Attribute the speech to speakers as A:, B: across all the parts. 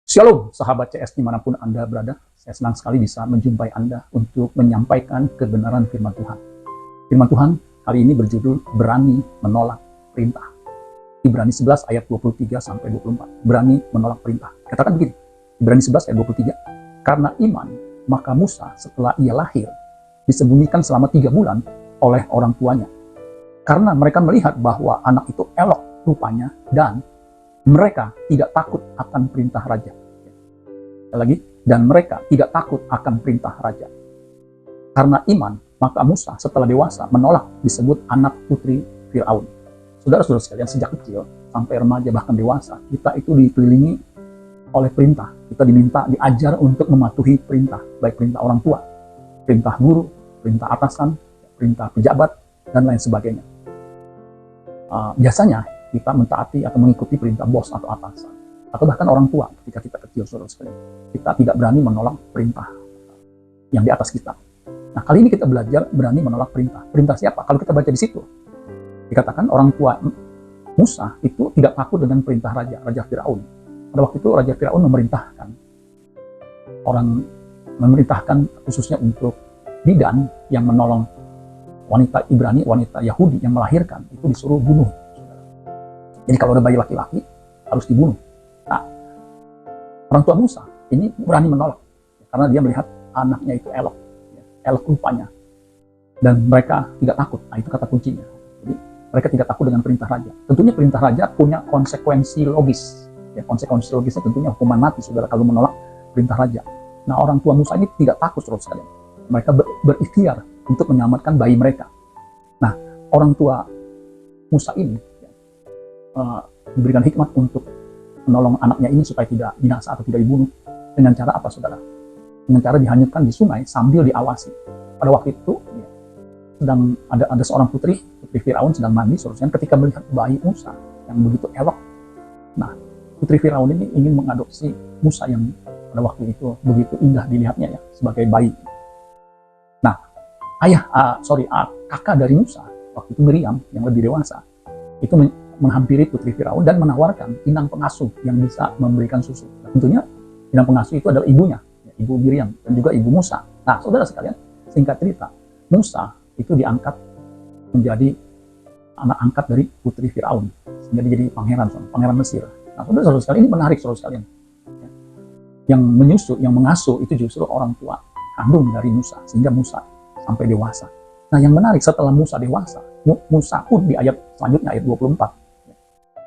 A: Shalom, sahabat CS dimanapun Anda berada. Saya senang sekali bisa menjumpai Anda untuk menyampaikan kebenaran firman Tuhan. Firman Tuhan kali ini berjudul Berani Menolak Perintah. Ibrani 11 ayat 23-24. Berani menolak perintah. Katakan begini, Ibrani 11 ayat 23. Karena iman, maka Musa setelah ia lahir, disembunyikan selama 3 bulan oleh orang tuanya. Karena mereka melihat bahwa anak itu elok rupanya dan mereka tidak takut akan perintah raja. Lagi, dan mereka tidak takut akan perintah raja. Karena iman, maka Musa setelah dewasa menolak disebut anak putri Firaun. Saudara-saudara sekalian, sejak kecil sampai remaja bahkan dewasa, kita itu dikelilingi oleh perintah. Kita diminta, diajar untuk mematuhi perintah, baik perintah orang tua, perintah guru, perintah atasan, perintah pejabat, dan lain sebagainya. Biasanya kita mentaati atau mengikuti perintah bos atau atasan, atau bahkan orang tua ketika kita kecil, saudara sekalian. Kita tidak berani menolak perintah yang di atas kita. Nah, kali ini kita belajar berani menolak perintah. Perintah siapa? Kalau kita baca di situ, dikatakan orang tua Musa itu tidak takut dengan perintah Raja Firaun. Pada waktu itu Raja Firaun memerintahkan khususnya untuk bidan yang menolong wanita Ibrani, wanita Yahudi yang melahirkan, itu disuruh bunuh. Jadi kalau ada bayi laki-laki harus dibunuh. Nah, orang tua Musa ini berani menolak karena dia melihat anaknya itu elok rupanya, dan mereka tidak takut. Nah, itu kata kuncinya. Jadi mereka tidak takut dengan perintah raja. Tentunya perintah raja punya konsekuensi logis. Ya, konsekuensi logisnya tentunya hukuman mati, saudara, kalau menolak perintah raja. Nah, orang tua Musa ini tidak takut, saudara sekalian. Mereka berikhtiar untuk menyelamatkan bayi mereka. Nah, orang tua Musa ini diberikan hikmat untuk menolong anaknya ini supaya tidak binasa atau tidak dibunuh. Dengan cara apa, saudara? Dengan cara dihanyutkan di sungai sambil diawasi. Pada waktu itu sedang ada seorang putri Firaun sedang mandi, saudara, ketika melihat bayi Musa yang begitu elok. Nah, putri Firaun ini ingin mengadopsi Musa yang pada waktu itu begitu indah dilihatnya ya, sebagai bayi. Nah, kakak dari Musa waktu itu, Miriam yang lebih dewasa, itu menghampiri putri Firaun dan menawarkan inang pengasuh yang bisa memberikan susu. Nah, tentunya inang pengasuh itu adalah ibunya, ibu Miriam dan juga ibu Musa. Nah, saudara sekalian, singkat cerita, Musa itu diangkat menjadi anak angkat dari putri Firaun, sehingga dia jadi pangeran Mesir. Nah, saudara sekalian, ini menarik, saudara sekalian. Yang menyusu, yang mengasuh itu justru orang tua kandung dari Musa, sehingga Musa sampai dewasa. Nah, yang menarik, setelah Musa dewasa, Musa pun di ayat selanjutnya, ayat 24,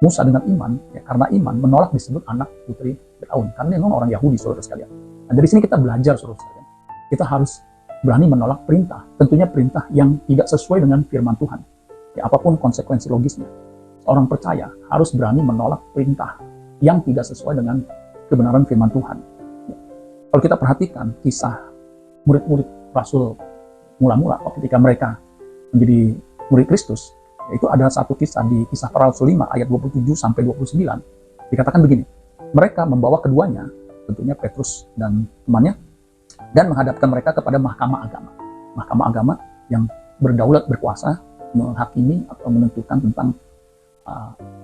A: Musa dengan iman, ya, karena iman menolak disebut anak putri Firaun, karena memang orang Yahudi, saudara sekalian. Nah, dari sini kita belajar, saudara sekalian, kita harus berani menolak perintah, tentunya perintah yang tidak sesuai dengan firman Tuhan. Ya, apapun konsekuensi logisnya, seorang percaya harus berani menolak perintah yang tidak sesuai dengan kebenaran firman Tuhan. Ya. Kalau kita perhatikan kisah murid-murid Rasul mula-mula, ketika mereka menjadi murid Kristus, itu ada satu kisah di Kisah Para Rasul 5 ayat 27-29, dikatakan begini, mereka membawa keduanya, tentunya Petrus dan temannya, dan menghadapkan mereka kepada mahkamah agama yang berdaulat, berkuasa menghakimi atau menentukan tentang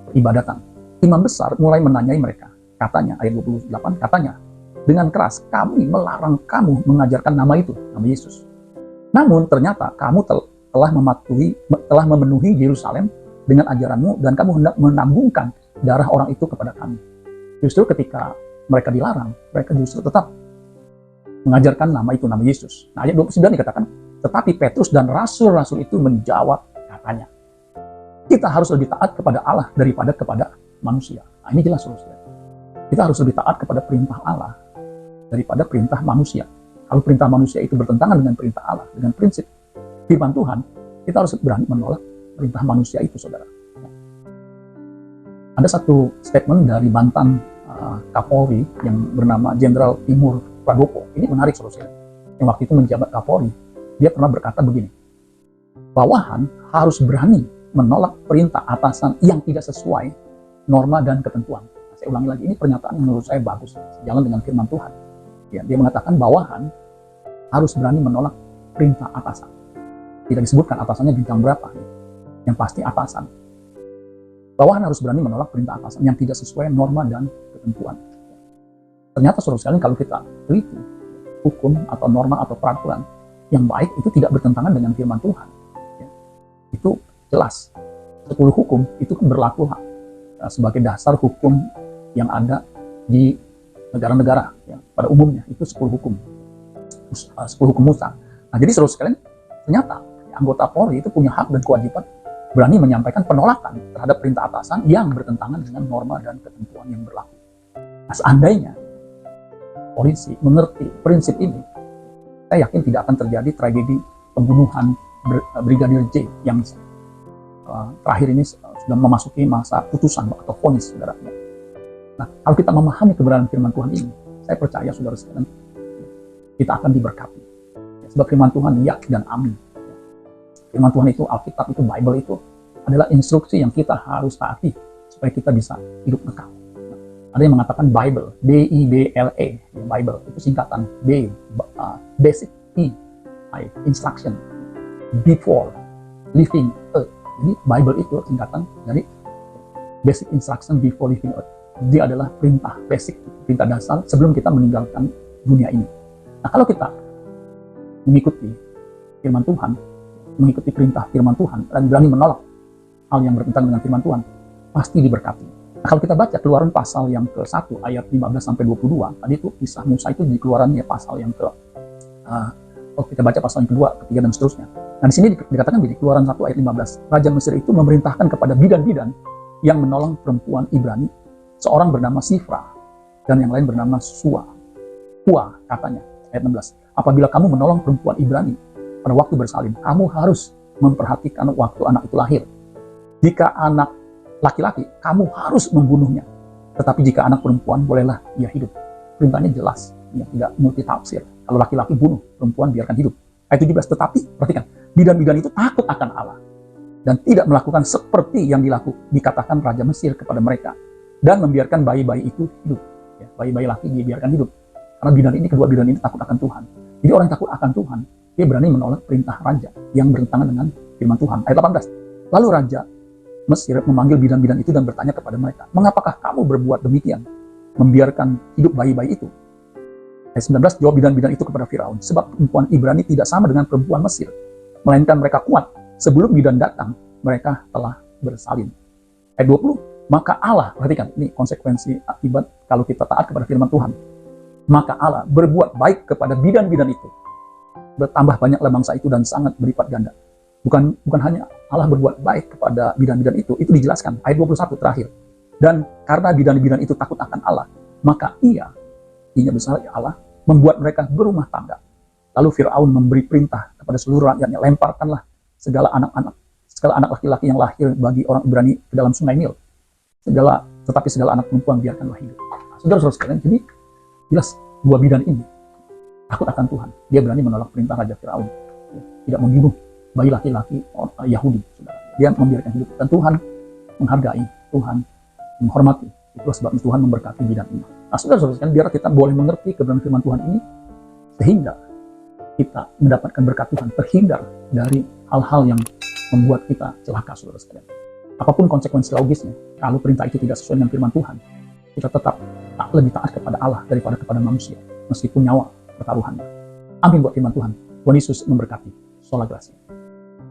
A: peribadatan. Imam besar mulai menanyai mereka, katanya, ayat 28, katanya, dengan keras, kami melarang kamu mengajarkan nama itu, nama Yesus. Namun ternyata kamu telah memenuhi Yerusalem dengan ajaranmu dan kamu hendak menambungkan darah orang itu kepada kami. Justru ketika mereka dilarang, mereka justru tetap mengajarkan nama itu, nama Yesus. Nah, ayat 29 dikatakan, tetapi Petrus dan rasul-rasul itu menjawab, katanya, kita harus lebih taat kepada Allah daripada kepada manusia. Nah, ini jelas, saudara. Kita harus lebih taat kepada perintah Allah daripada perintah manusia. Kalau perintah manusia itu bertentangan dengan perintah Allah, dengan prinsip firman Tuhan, kita harus berani menolak perintah manusia itu, saudara. Ada satu statement dari mantan Kapolri yang bernama Jenderal Timur Pradopo. Ini menarik, saudara. Yang waktu itu menjabat Kapolri, dia pernah berkata begini, bawahan harus berani menolak perintah atasan yang tidak sesuai norma dan ketentuan. Saya ulangi lagi, ini pernyataan yang menurut saya bagus, sejalan dengan firman Tuhan. Ya, dia mengatakan bawahan harus berani menolak perintah atasan. Tidak disebutkan atasannya bintang berapa, yang pasti atasan. Bawahan harus berani menolak perintah atasan yang tidak sesuai norma dan ketentuan. Ternyata saudara sekalian, kalau kita teliti hukum atau norma atau peraturan yang baik itu tidak bertentangan dengan firman Tuhan. Ya. Itu jelas. 10 hukum itu kan berlaku sebagai dasar hukum yang ada di negara-negara ya, pada umumnya. Itu 10 hukum. 10 hukum Musa. Nah, jadi saudara sekalian, ternyata anggota Polri itu punya hak dan kewajiban berani menyampaikan penolakan terhadap perintah atasan yang bertentangan dengan norma dan ketentuan yang berlaku. Nah, seandainya polisi mengerti prinsip ini, saya yakin tidak akan terjadi tragedi pembunuhan Brigadir J yang terakhir ini sudah memasuki masa putusan atau vonis, saudara. Nah, kalau kita memahami kebenaran firman Tuhan ini, saya percaya saudara sekalian, kita akan diberkati. Sebab firman Tuhan ya dan amin. Firman Tuhan itu, Alkitab itu, Bible itu adalah instruksi yang kita harus taati supaya kita bisa hidup kekal. Ada yang mengatakan Bible, B-I-B-L-E, Bible itu singkatan B, basic, E, I, instruction, before living earth. Jadi Bible itu singkatan dari basic instruction before living earth. Dia adalah perintah basic, perintah dasar sebelum kita meninggalkan dunia ini. Nah, kalau kita mengikuti firman Tuhan, mengikuti perintah firman Tuhan, dan berani menolak hal yang bertentangan dengan firman Tuhan, pasti diberkati. Nah, kalau kita baca Keluaran pasal yang ke-1 ayat 15-22, tadi itu kisah Musa itu di Keluaran ya pasal yang kalau kita baca pasal yang kedua, ketiga dan seterusnya. Nah, di sini dikatakan di Keluaran 1 ayat 15, Raja Mesir itu memerintahkan kepada bidan-bidan yang menolong perempuan Ibrani, seorang bernama Sifra dan yang lain bernama Pua, katanya ayat 16. Apabila kamu menolong perempuan Ibrani pada waktu bersalin, kamu harus memperhatikan waktu anak itu lahir. Jika anak laki-laki, kamu harus membunuhnya. Tetapi jika anak perempuan, bolehlah ia hidup. Perintahnya jelas, ya, tidak multitafsir. Kalau laki-laki bunuh, perempuan biarkan hidup. Ayat 17, tetapi perhatikan, bidan-bidan itu takut akan Allah dan tidak melakukan seperti yang dikatakan Raja Mesir kepada mereka dan membiarkan bayi-bayi itu hidup. Ya, bayi-bayi laki dibiarkan hidup. Karena kedua bidan ini takut akan Tuhan. Jadi orang yang takut akan Tuhan, dia berani menolak perintah raja yang bertentangan dengan firman Tuhan. Ayat 18. Lalu Raja Mesir memanggil bidan-bidan itu dan bertanya kepada mereka, mengapakah kamu berbuat demikian? Membiarkan hidup bayi-bayi itu? Ayat 19, jawab bidan-bidan itu kepada Firaun, sebab perempuan Ibrani tidak sama dengan perempuan Mesir, melainkan mereka kuat. Sebelum bidan datang, mereka telah bersalin. Ayat 20, maka Allah, perhatikan, ini konsekuensi akibat kalau kita taat kepada firman Tuhan. Maka Allah berbuat baik kepada bidan-bidan itu. Bertambah banyaklah bangsa itu dan sangat berlipat ganda. Bukan hanya Allah berbuat baik kepada bidan-bidan itu dijelaskan. Ayat 21 terakhir. Dan karena bidan-bidan itu takut akan Allah, maka ia besar Allah, membuat mereka berumah tangga. Lalu Firaun memberi perintah kepada seluruh rakyatnya, lemparkanlah segala anak laki-laki yang lahir bagi orang Ibrani ke dalam sungai Nil. Tetapi segala anak perempuan biarkanlah hidup. Nah, saudara-saudara sekalian, jadi jelas dua bidan ini takut akan Tuhan. Dia berani menolak perintah Raja Firaun. Tidak membunuh bayi laki-laki Yahudi. Saudara. Dia membiarkan hidup. Dan Tuhan menghargai, Tuhan menghormati. Itulah sebabnya Tuhan memberkati bidan ini. Nah, saudara-saudara sekalian, biar kita boleh mengerti kebenaran firman Tuhan ini, sehingga kita mendapatkan berkat Tuhan, terhindar dari hal-hal yang membuat kita celaka, saudara sekalian. Apapun konsekuensi logisnya, kalau perintah itu tidak sesuai dengan firman Tuhan, kita tetap lebih taat kepada Allah daripada kepada manusia, meskipun nyawa pertaruhannya. Amin buat firman Tuhan. Tuhan Yesus memberkati. Sola Gracia.